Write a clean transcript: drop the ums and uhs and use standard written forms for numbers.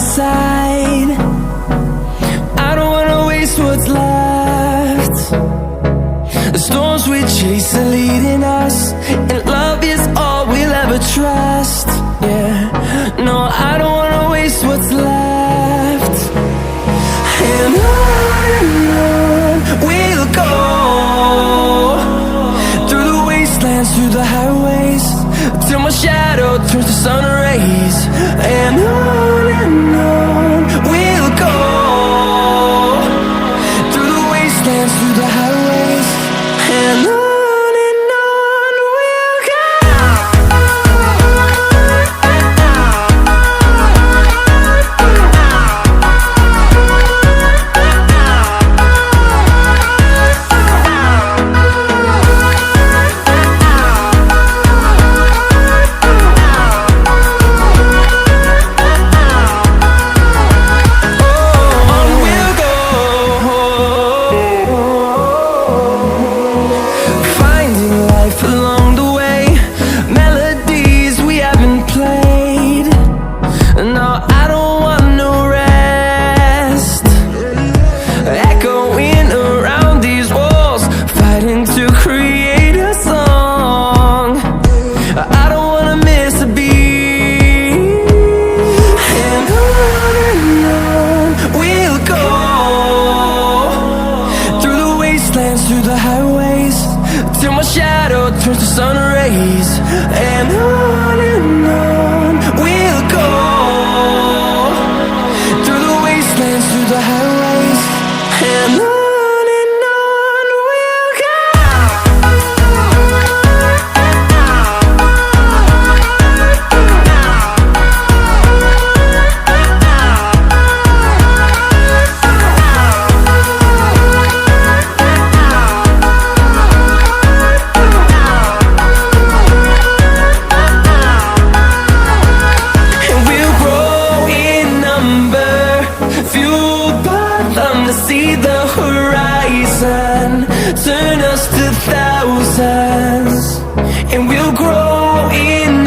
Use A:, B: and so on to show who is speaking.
A: side. I don't wanna waste what's left. The storms we chase are leading us, and love is all we'll ever trust. Yeah, no, I don't wanna waste what's left. And on we'll go, through the wastelands, through the highways, till my shadow turns to sun rays. And on we'll go, through the wastelands, through the highways, and on we'll go. Through the highways, till my shadow turns to sun rays. And on we'll go, through the wastelands, through the highways, and on we'll go. To see the horizon turn us to thousands, and we'll grow in